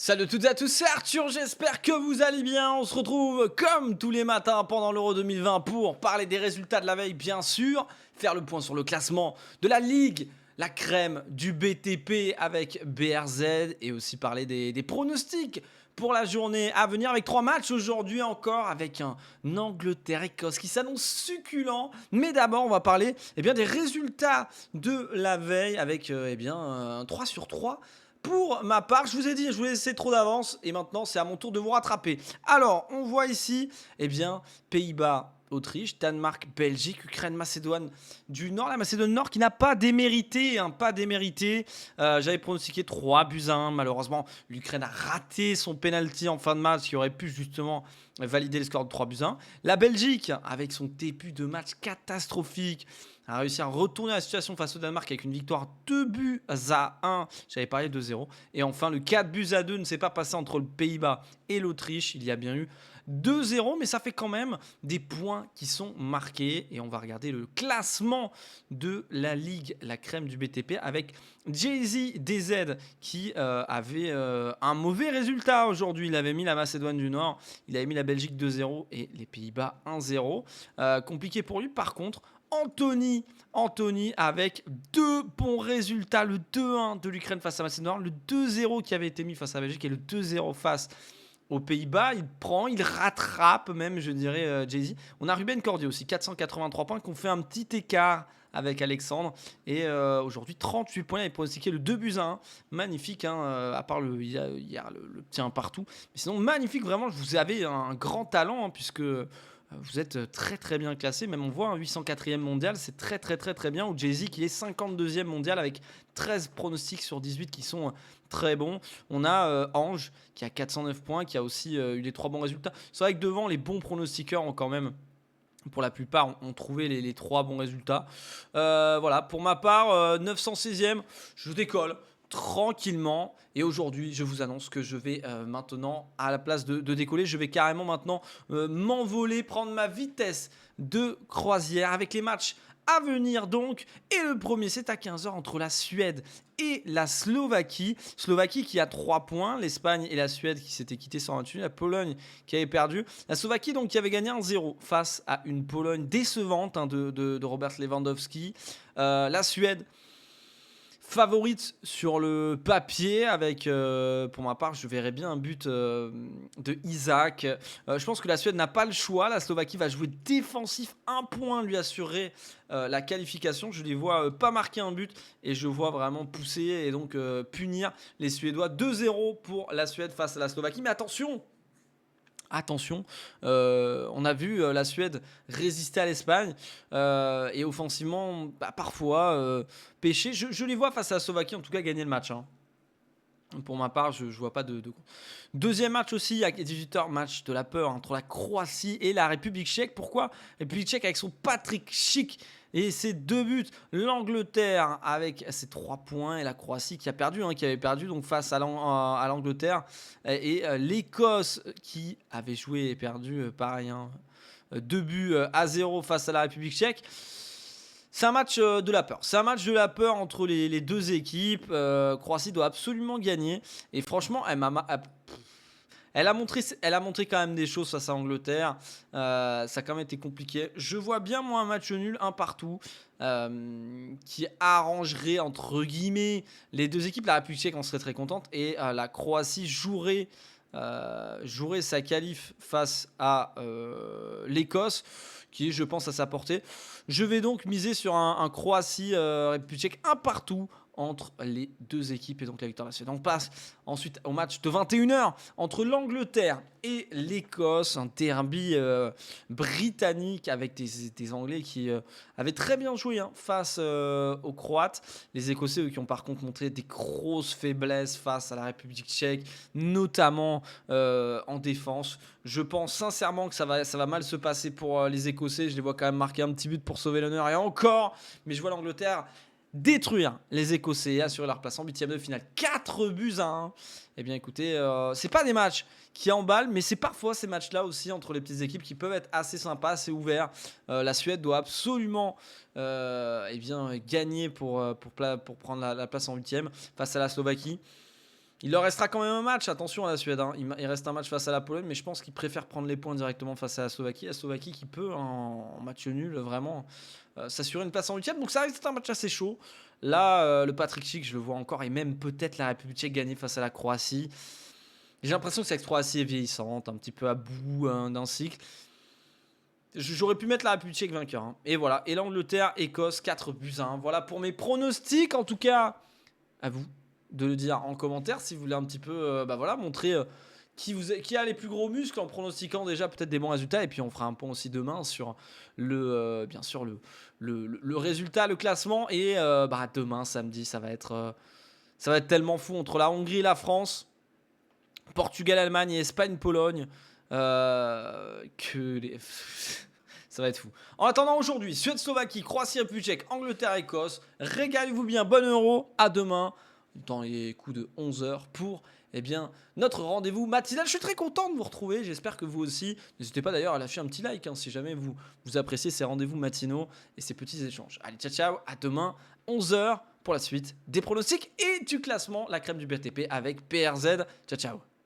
Salut à toutes et à tous, c'est Arthur, j'espère que vous allez bien. On se retrouve comme tous les matins pendant l'Euro 2020 pour parler des résultats de la veille, bien sûr, faire le point sur le classement de la Ligue, la crème du BTP avec BRZ et aussi parler des pronostics pour la journée à venir avec 3 matchs aujourd'hui encore avec un Angleterre-Écosse qui s'annonce succulent. Mais d'abord, on va parler des résultats de la veille avec un 3 sur 3. Pour ma part, je vous ai dit, je vous ai laissé trop d'avance et maintenant c'est à mon tour de vous rattraper. Alors, on voit ici, Pays-Bas, Autriche, Danemark, Belgique, Ukraine, Macédoine du Nord. La Macédoine du Nord qui n'a pas démérité, pas démérité. J'avais pronostiqué 3-1. Malheureusement, l'Ukraine a raté son penalty en fin de match qui aurait pu justement valider le score de 3-1. La Belgique, avec son début de match catastrophique, a réussi à retourner la situation face au Danemark avec une victoire 2-1. J'avais parlé de 0. Et enfin, le 4-2 ne s'est pas passé entre le Pays-Bas et l'Autriche. Il y a bien eu 2-0, mais ça fait quand même des points qui sont marqués. Et on va regarder le classement de la Ligue, la crème du BTP, avec Jay-Z DZ qui avait un mauvais résultat aujourd'hui. Il avait mis la Macédoine du Nord, il avait mis la Belgique 2-0 et les Pays-Bas 1-0. Compliqué pour lui, par contre. Anthony avec 2 bons résultats, le 2-1 de l'Ukraine face à Macédoine, le 2-0 qui avait été mis face à la Belgique et le 2-0 face aux Pays-Bas. Il rattrape même, je dirais, Jay-Z. On a Ruben Cordier aussi, 483 points, qu'on fait un petit écart avec Alexandre. Et aujourd'hui, 38 points, il a pronostiqué le 2-1. Magnifique, à part hier, le petit 1 partout. Mais sinon, magnifique, vraiment, vous avez un grand talent, puisque vous êtes très très bien classé. Même on voit un 804e mondial, c'est très très très très bien. Ou Jay-Z qui est 52e mondial avec 13 pronostics sur 18 qui sont très bons. On a Ange qui a 409 points, qui a aussi eu les 3 bons résultats. C'est vrai que devant, les bons pronostiqueurs ont quand même, pour la plupart, ont trouvé les 3 bons résultats. Voilà, pour ma part, 916e, je décolle tranquillement. Et aujourd'hui, je vous annonce que je vais maintenant, à la place de décoller, je vais carrément maintenant m'envoler, prendre ma vitesse de croisière avec les matchs à venir donc. Et le premier, c'est à 15h entre la Suède et la Slovaquie. Slovaquie qui a 3 points, l'Espagne et la Suède qui s'étaient quittées sans match nul, la Pologne qui avait perdu, la Slovaquie donc qui avait gagné 1-0 face à une Pologne décevante de Robert Lewandowski. La Suède favorite sur le papier avec, pour ma part, je verrais bien un but de Isaac. Je pense que la Suède n'a pas le choix. La Slovaquie va jouer défensif. Un point lui assurer la qualification. Je les vois pas marquer un but et je vois vraiment pousser et donc punir les Suédois. 2-0 pour la Suède face à la Slovaquie. Mais attention, on a vu la Suède résister à l'Espagne et offensivement, parfois pêcher. Je les vois face à la Slovaquie, en tout cas gagner le match. Pour ma part, je ne vois pas de. Deuxième match aussi, à 18h, match de la peur entre la Croatie et la République tchèque. Pourquoi la République tchèque avec son Patrick Schick et ses 2 buts, l'Angleterre avec ses 3 points et la Croatie qui avait perdu donc face à l'Angleterre et l'Écosse qui avait joué et perdu pareil, 2-0 face à la République tchèque. C'est un match de la peur. C'est un match de la peur entre les 2 équipes. Croatie doit absolument gagner. Et franchement, elle a montré quand même des choses face à l'Angleterre. Ça a quand même été compliqué. Je vois bien, moi, un match nul, un partout, qui arrangerait, entre guillemets, les 2 équipes. La République tchèque en serait très contente. Et la Croatie jouerait sa qualif face à l'Écosse, qui est, je pense, à sa portée. Je vais donc miser sur un Croatie-République tchèque, un partout entre les 2 équipes et donc la victoire de la Suède. On passe ensuite au match de 21h entre l'Angleterre et l'Écosse, un derby britannique avec des Anglais qui avaient très bien joué face aux Croates. Les Écossais, eux, qui ont par contre montré des grosses faiblesses face à la République tchèque, notamment en défense. Je pense sincèrement que ça va mal se passer pour les Écossais. Je les vois quand même marquer un petit but pour sauver l'honneur et encore, mais je vois l'Angleterre détruire les Écossais et assurer leur place en 8e de finale. 4-1. Eh bien écoutez, c'est pas des matchs qui emballent, mais c'est parfois ces matchs-là aussi entre les petites équipes qui peuvent être assez sympas, assez ouverts. La Suède doit absolument gagner pour prendre la place en 8e face à la Slovaquie. Il leur restera quand même un match, attention à la Suède, hein. Il reste un match face à la Pologne, mais je pense qu'ils préfèrent prendre les points directement face à la Slovaquie. La Slovaquie qui peut, en match nul, vraiment s'assurer une place en huitième. Donc ça reste un match assez chaud. Là, le Patrick Schick, je le vois encore, et même peut-être la République tchèque gagner face à la Croatie. J'ai l'impression que cette Croatie est vieillissante, un petit peu à bout d'un cycle. J'aurais pu mettre la République tchèque vainqueur. Hein. Et voilà. Et l'Angleterre, Écosse, 4-1. Voilà pour mes pronostics. En tout cas, à vous de le dire en commentaire si vous voulez un petit peu montrer qui a les plus gros muscles en pronostiquant déjà peut-être des bons résultats. Et puis on fera un point aussi demain sur bien sûr le résultat, le classement. Et demain, samedi, ça va être tellement fou entre la Hongrie et la France, Portugal, Allemagne et Espagne, Pologne. Ça va être fou. En attendant, aujourd'hui, Suède, Slovaquie, Croatie, République tchèque, Angleterre, Écosse. Régalez-vous bien, bon euro. À demain, dans les coups de 11h pour notre rendez-vous matinal. Je suis très content de vous retrouver. J'espère que vous aussi. N'hésitez pas d'ailleurs à lâcher un petit like si jamais vous appréciez ces rendez-vous matinaux et ces petits échanges. Allez, ciao, ciao. À demain, 11h pour la suite des pronostics et du classement, la crème du BTP avec PRZ. Ciao, ciao.